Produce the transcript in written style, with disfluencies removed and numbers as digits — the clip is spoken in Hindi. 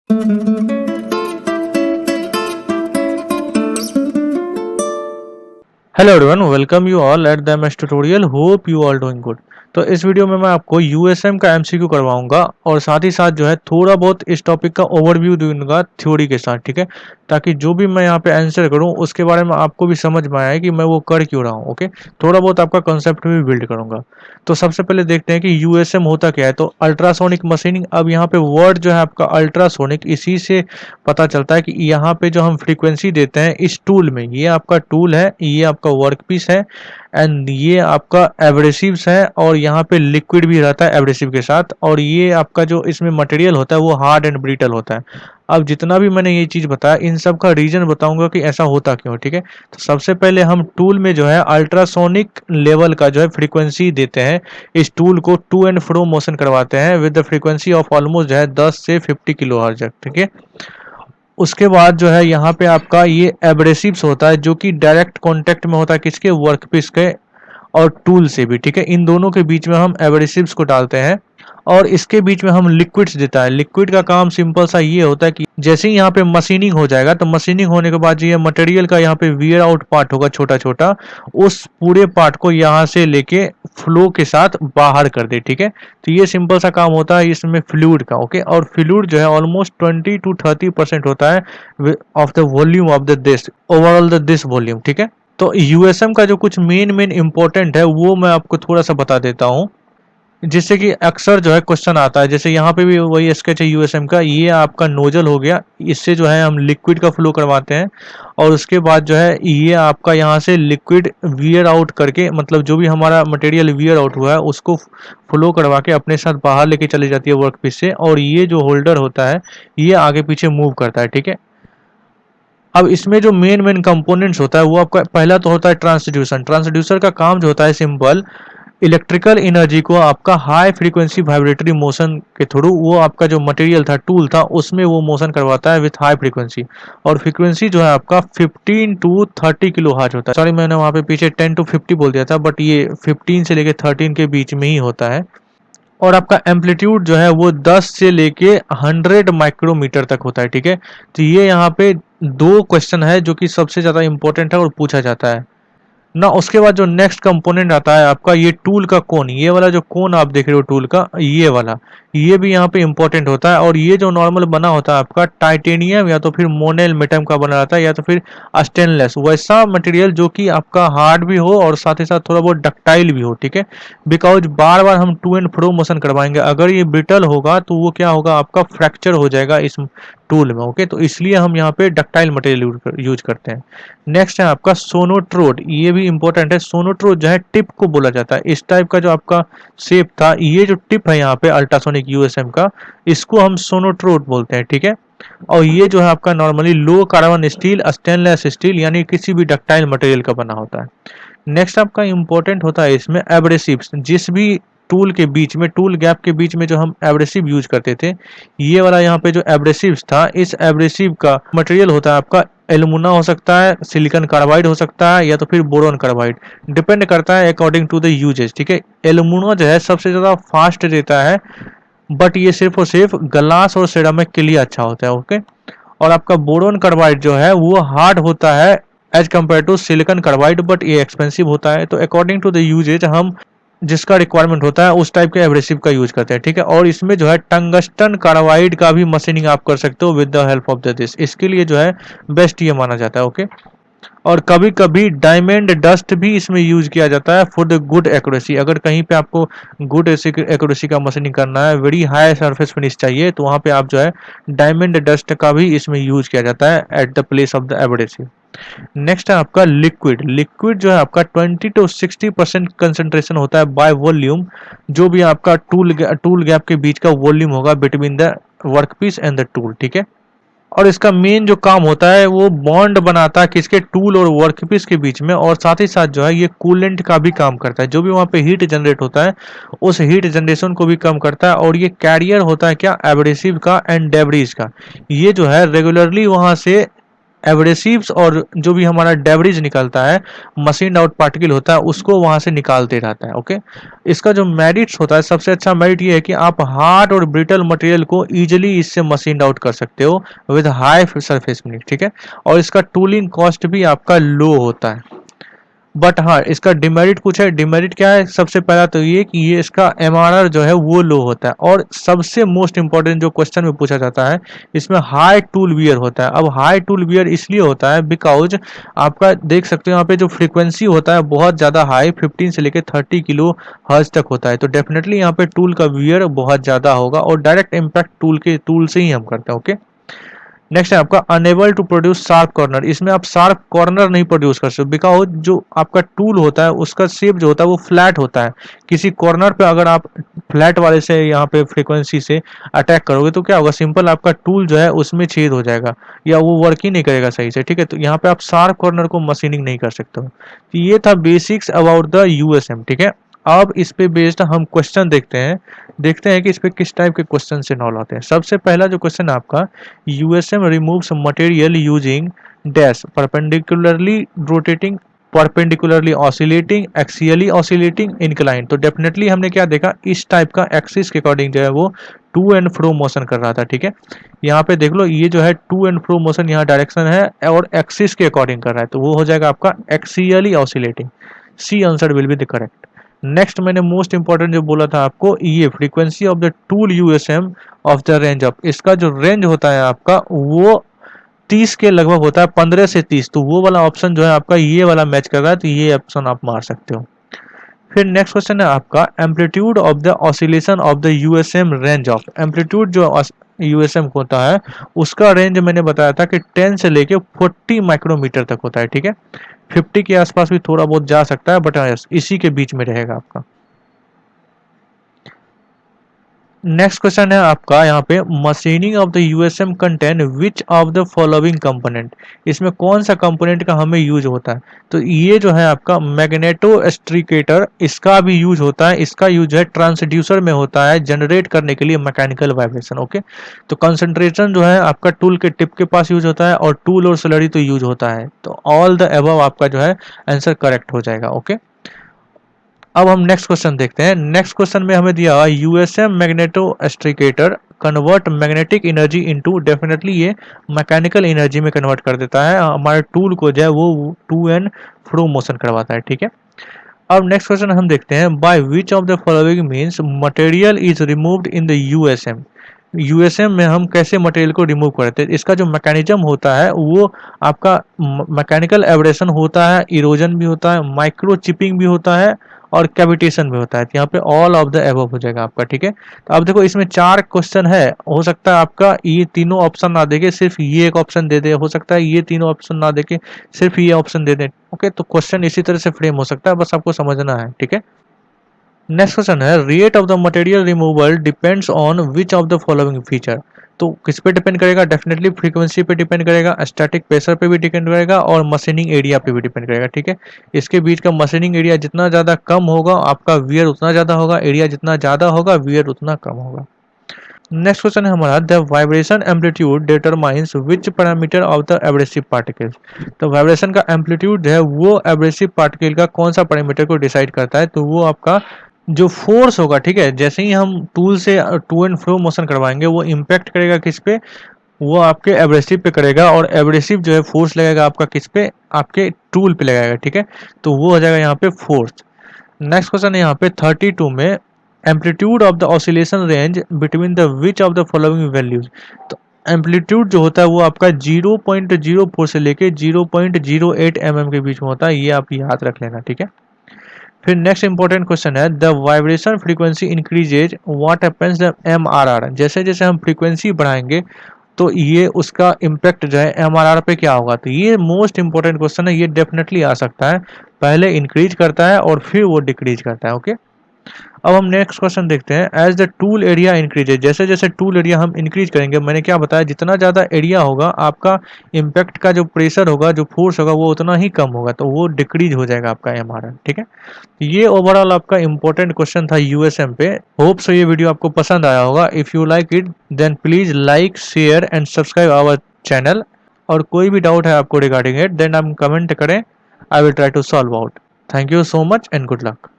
Hello everyone, welcome you all at the MS tutorial. Hope you all doing good. तो इस वीडियो में मैं आपको यूएसएम का एमसीक्यू करवाऊंगा और साथ ही साथ जो है थोड़ा बहुत इस टॉपिक का ओवरव्यू दूंगा थ्योरी के साथ, ठीक है। ताकि जो भी मैं यहाँ पे आंसर करूँ उसके बारे में आपको भी समझ में आए कि मैं वो कर क्यों रहा हूँ। ओके, थोड़ा बहुत आपका कंसेप्ट भी बिल्ड करूंगा। तो सबसे पहले देखते हैं कि यूएसएम होता क्या है। तो अल्ट्रासोनिक मशीनिंग, अब यहाँ पे वर्ड जो है आपका अल्ट्रासोनिक, इसी से पता चलता है कि यहाँ पे जो हम फ्रीक्वेंसी देते हैं इस टूल में, ये आपका टूल है, ये आपका वर्क पीस है एंड ये आपका एब्रेसिव्स है और यहाँ पे लिक्विड भी रहता है एब्रेसिव के साथ। और ये आपका जो इसमें मटेरियल होता है वो हार्ड एंड ब्रिटल होता है। अब जितना भी मैंने ये चीज बताया इन सब का रीजन बताऊंगा कि ऐसा होता क्यों, ठीक है। तो सबसे पहले हम टूल में जो है अल्ट्रासोनिक लेवल का जो है फ्रीक्वेंसी देते हैं। इस टूल को टू एंड फ्रो मोशन करवाते हैं with the frequency of almost जो है 10 से 50 किलो हर्ट्ज, ठीक है। उसके बाद जो है यहाँ पे आपका ये एब्रेसिव्स होता है जो कि डायरेक्ट कांटेक्ट में होता है किसके, वर्कपीस के और टूल से भी, ठीक है। इन दोनों के बीच में हम एब्रेसिव्स को डालते हैं और इसके बीच में हम लिक्विड्स देता है। लिक्विड का काम सिंपल सा ये होता है कि जैसे ही यहाँ पे मशीनिंग हो जाएगा तो मशीनिंग होने के बाद जो ये मटेरियल का यहाँ पे वियर आउट पार्ट होगा छोटा छोटा, उस पूरे पार्ट को यहाँ से लेके फ्लो के साथ बाहर कर दे, ठीक है। तो ये सिंपल सा काम होता है इसमें फ्लूइड का, ओके। और फ्लूइड जो है ऑलमोस्ट 20 to 30% होता है of the volume of the this, overall the this volume, ठीक है। तो यूएसएम का जो कुछ मेन इंपॉर्टेंट है वो मैं आपको थोड़ा सा बता देता हूँ, जिससे कि अक्सर जो है क्वेश्चन आता है। जैसे यहाँ पे भी वही स्केच है यूएसएम का, ये आपका नोजल हो गया, इससे जो है हम लिक्विड का फ्लो करवाते हैं और उसके बाद जो है ये आपका यहाँ से लिक्विड वियर आउट करके, मतलब जो भी हमारा मटेरियल वियर आउट हुआ है उसको फ्लो करवा के अपने साथ बाहर लेके चली जाती है वर्कपीस से, और ये जो होल्डर होता है ये आगे पीछे मूव करता है, ठीक है। अब इसमें जो मेन कंपोनेंट्स होता है वो आपका पहला तो होता है ट्रांसड्यूसर। ट्रांसड्यूसर का काम जो होता है सिंपल, इलेक्ट्रिकल एनर्जी को आपका हाई फ्रीक्वेंसी वाइब्रेटरी मोशन के थ्रू, वो आपका जो मटेरियल था टूल था उसमें वो मोशन करवाता है विथ हाई फ्रीक्वेंसी। और फ्रीक्वेंसी जो है आपका 15 to 30 किलो हर्ट्ज होता है। सॉरी, मैंने वहाँ पे पीछे 10 to 50 बोल दिया था, बट ये 15 से लेके 13 के बीच में ही होता है। और आपका एम्पलीट्यूड जो है वो 10 से लेके 100 माइक्रोमीटर तक होता है, ठीक है। तो ये यहाँ पे दो क्वेश्चन है जो कि सबसे ज्यादा इंपॉर्टेंट है और पूछा जाता है ना। उसके बाद जो नेक्स्ट कंपोनेंट आता है आपका ये टूल का कोन, ये वाला जो कोन आप देख रहे हो टूल का, ये वाला, ये भी यहाँ पे इंपॉर्टेंट होता है। और ये जो नॉर्मल बना होता है आपका टाइटेनियम या तो फिर मोनेल मेटम का बना रहता है या तो फिर स्टेनलेस, वैसा मटेरियल जो कि आपका हार्ड भी हो और साथ ही साथ थोड़ा बहुत डक्टाइल भी हो, ठीक है। बिकॉज बार बार हम टू एंड फ्रो मोशन करवाएंगे, अगर ये ब्रिटल होगा तो वो क्या होगा, आपका फ्रैक्चर हो जाएगा इस टूल में, ओके। तो इसलिए हम यहाँ पे डक्टाइल मटेरियल यूज करते हैं। नेक्स्ट है आपका सोनोट्रोड, ये भी इंपॉर्टेंट है। सोनोट्रोड जो है टिप को बोला जाता है, इस टाइप का जो आपका शेप था, ये जो टिप है यहाँ पे अल्ट्रासोनिक यूएसएम का, इसको हम सोनोट्रोड बोलते हैं, ठीक है। और ये जो है आपका normally low carbon steel, stainless steel, यानी किसी भी डक्टाइल मटेरियल का बना होता है। नेक्स्ट आपका इंपॉर्टेंट होता है इसमें एब्रेसिव्स। जिस भी टूल के बीच में, टूल गैप के बीच में जो हम एब्रेसिव यूज करते थे, ये वाला यहाँ पे जो एब्रेसिव्स था, इस एब्रेसिव का मटेरियल होता है आपका एल्यूमिना हो सकता है, सिलिकॉन कार्बाइड हो सकता है या तो फिर बोरॉन कार्बाइड, डिपेंड करता है अकॉर्डिंग टू द यूजेज, ठीक है। एल्यूमिना जो है सबसे ज्यादा फास्ट देता है, बट ये सिर्फ और सिर्फ ग्लास और सेरामिक के लिए अच्छा होता है, ओके। और आपका बोरॉन कार्बाइड जो है वो हार्ड होता है as compare to silicon carbide, but ये एक्सपेंसिव होता है। तो अकॉर्डिंग टू द यूजेज हम जिसका रिक्वायरमेंट होता है उस टाइप के एब्रेसिव का यूज करते हैं, ठीक है। और इसमें जो है टंगस्टन कार्बाइड का भी मशीनिंग आप कर सकते हो with the help of this, इसके लिए जो है बेस्ट ये माना जाता है, ओके। और कभी कभी डायमंड डस्ट भी इसमें यूज किया जाता है फॉर द गुड एक्यूरेसी। अगर कहीं पे आपको गुड एक्यूरेसी का मशीनिंग करना है, वेरी हाई सरफेस फिनिश चाहिए, तो वहां पे आप जो है डायमंड डस्ट का भी इसमें यूज किया जाता है at the place of the abrasive. Next है आपका लिक्विड। लिक्विड जो है आपका 20 to 60% कंसेंट्रेशन होता है बाय वॉल्यूम, जो भी आपका टूल गैप के बीच का वॉल्यूम होगा between the workpiece and the tool, ठीक है। और इसका मेन जो काम होता है वो बॉन्ड बनाता है किसके, टूल और वर्कपीस के बीच में, और साथ ही साथ जो है ये कूलेंट का भी काम करता है। जो भी वहाँ पे हीट जनरेट होता है उस हीट जनरेशन को भी कम करता है। और ये कैरियर होता है क्या, एब्रेसिव का एंड डेब्रिज का। ये जो है रेगुलरली वहाँ से एब्रेसिव्स और जो भी हमारा डेब्रिज निकलता है, मशीन आउट पार्टिकल होता है, उसको वहां से निकालते रहता है। ओके, इसका जो मेरिट्स होता है, सबसे अच्छा मेरिट ये है कि आप हार्ड और ब्रिटल मटेरियल को इजीली इससे मशीन आउट कर सकते हो विद हाई सरफेस फिनिश, ठीक है। और इसका टूलिंग कॉस्ट भी आपका लो होता है। बट हाँ, इसका डिमेरिट कुछ है। डिमेरिट क्या है? सबसे पहला तो ये कि ये इसका एमआरआर जो है वो लो होता है, और सबसे मोस्ट इंपॉर्टेंट जो क्वेश्चन में पूछा जाता है, इसमें हाई टूल वियर होता है। अब हाई टूल वियर इसलिए होता है बिकॉज आपका देख सकते हो यहाँ पे जो फ्रीक्वेंसी होता है बहुत ज़्यादा हाई, 15 से लेकर 30 किलो हर्ज तक होता है। तो डेफिनेटली यहाँ पे टूल का वियर बहुत ज़्यादा होगा, और डायरेक्ट इम्पैक्ट टूल से ही हम करते हैं। ओके, नेक्स्ट है आपका unable to produce sharp corner. इसमें आप शार्प कॉर्नर नहीं प्रोड्यूस कर सकते बिकॉज जो आपका टूल होता है उसका शेप जो होता है वो फ्लैट होता है। किसी कॉर्नर पे अगर आप फ्लैट वाले से यहाँ पे फ्रीक्वेंसी से अटैक करोगे तो क्या होगा? सिंपल आपका टूल जो है उसमें छेद हो जाएगा, या वो वर्क ही नहीं करेगा सही से, ठीक है। तो यहाँ पे आप शार्प कॉर्नर को मशीनिंग नहीं कर सकते हो। तो ये था बेसिक्स अबाउट द यूएसएम, ठीक है। अब इस पे बेस्ड हम क्वेश्चन देखते हैं कि इस पे किस टाइप के क्वेश्चन से नॉल आते हैं। सबसे पहला जो क्वेश्चन है आपका, USM removes material using dash perpendicularly rotating, perpendicularly oscillating, axially oscillating, incline. तो डेफिनेटली हमने क्या देखा, इस टाइप का एक्सिस के अकॉर्डिंग जो है वो टू एंड फ्रो मोशन कर रहा था, ठीक है। यहाँ पे देख लो, ये जो है टू एंड फ्रो मोशन यहाँ डायरेक्शन है और एक्सिस के अकॉर्डिंग कर रहा है, तो वो हो जाएगा आपका axially oscillating. C answer will be the correct. Next मैंने मोस्ट इंपॉर्टेंट जो बोला था आपको, ये frequency of the tool USM of the range of, इसका जो रेंज होता है आपका वो 30 के लगभग होता है, 15 से 30। तो वो वाला ऑप्शन जो है आपका ये वाला मैच कर रहा है, तो ये ऑप्शन आप मार सकते हो। फिर नेक्स्ट क्वेश्चन है आपका, amplitude of the oscillation of the USM range of. Amplitude जो यूएसएम होता है उसका रेंज मैंने बताया था कि 10 से लेके 40 माइक्रोमीटर तक होता है, ठीक है। 50 के आसपास भी थोड़ा बहुत जा सकता है, बट इसी के बीच में रहेगा आपका। नेक्स्ट क्वेश्चन है आपका यहाँ पे, machining of the USM contain which of the following component. इसमें कौन सा कंपोनेंट का हमें यूज होता है? तो ये जो है आपका मैग्नेटो स्ट्रिकेटर, इसका भी यूज होता है। इसका यूज है ट्रांसड्यूसर में होता है, जनरेट करने के लिए मैकेनिकल वाइब्रेशन। ओके, तो कंसंट्रेशन जो है आपका टूल के टिप के पास यूज होता है, और टूल और स्लरी तो यूज होता है। तो ऑल द अबव आपका जो है आंसर करेक्ट हो जाएगा। ओके, अब हम नेक्स्ट क्वेश्चन देखते हैं। नेक्स्ट क्वेश्चन में हमें दिया हुआ USM magneto strictor convert magnetic energy into, definitely ये मैकेनिकल एनर्जी में कन्वर्ट कर देता है, हमारे टूल को जो है वो टू एंड फ्रो मोशन करवाता है, ठीक है। अब नेक्स्ट क्वेश्चन हम देखते हैं, by which of the following means material is removed in the USM. USM में हम कैसे मटेरियल को रिमूव करते हैं? इसका जो मैकेनिज्म होता है वो आपका मैकेनिकल एब्रेशन होता है, इरोजन भी होता है, माइक्रो चिपिंग भी होता है, और कैविटेशन भी होता है। तो यहाँ पे ऑल ऑफ द एबव हो जाएगा आपका, ठीक है। तो अब देखो, इसमें 4 क्वेश्चन है, हो सकता है आपका ये तीनों ऑप्शन ना देके सिर्फ ये एक ऑप्शन दे दे, हो सकता है ये तीनों ऑप्शन ना देके सिर्फ ये ऑप्शन दे दे। ओके, तो क्वेश्चन इसी तरह से फ्रेम हो सकता है, बस आपको समझना है, ठीक है। नेक्स्ट क्वेश्चन है, rate of the material removal depends on which of the following feature. तो किस पे डिपेंड करेगा? डेफिनेटली फ्रीक्वेंसी पे डिपेंड करेगा, स्टैटिक प्रेशर पे भी डिपेंड करेगा, और मशीनिंग एरिया पे भी डिपेंड करेगा, ठीक है। इसके बीच का मशीनिंग एरिया जितना ज़्यादा कम होगा आपका वियर उतना ज़्यादा होगा, एरिया जितना ज़्यादा होगा वियर उतना कम होगा। नेक्स्ट क्वेश्चन है हमारा, the vibration amplitude determines which parameter of the abrasive particles. तो वाइब्रेशन का एम्पलीट्यूड है वो एब्रेसिव पार्टिकल का कौन सा पैरामीटर को डिसाइड करता है? तो वो आपका जो फोर्स होगा, ठीक है। जैसे ही हम टूल से टू एंड फ्रो मोशन करवाएंगे वो इम्पैक्ट करेगा किस पे? वो आपके एब्रेसिव पे करेगा, और एब्रेसिव जो है फोर्स लगेगा आपका किस पे? आपके टूल पे लगाएगा, ठीक है। तो वो हो जाएगा यहाँ पे फोर्स। नेक्स्ट क्वेश्चन है यहाँ पे 32 में, amplitude of the oscillation range between the which of the following values. तो एम्पलीट्यूड जो होता है वो आपका 0.04 से लेके 0.08 के बीच में होता है, ये आप याद रख लेना, ठीक है। फिर नेक्स्ट इंपॉर्टेंट क्वेश्चन है, the vibration frequency increases what happens the MRR. जैसे जैसे हम फ्रीक्वेंसी बढ़ाएंगे तो ये उसका इम्पैक्ट जो है एमआरआर पे क्या होगा? तो ये मोस्ट इंपॉर्टेंट क्वेश्चन है, ये डेफिनेटली आ सकता है। पहले इंक्रीज करता है और फिर वो डिक्रीज करता है। ओके, अब हम नेक्स्ट क्वेश्चन देखते हैं, as the tool area increases. जैसे जैसे टूल एरिया हम इंक्रीज करेंगे, मैंने क्या बताया, जितना ज़्यादा एरिया होगा आपका इम्पैक्ट का जो प्रेशर होगा, जो फोर्स होगा वो उतना ही कम होगा, तो वो डिक्रीज हो जाएगा आपका एमआरआर, ठीक है। ये ओवरऑल आपका इंपॉर्टेंट क्वेश्चन था यूएसएम पे। होप सो ये वीडियो आपको पसंद आया होगा। If you like it then please like, share and subscribe our channel. और कोई भी डाउट है आपको रिगार्डिंग इट, देन आप कमेंट करें, I will try to solve out. Thank you so much and good luck.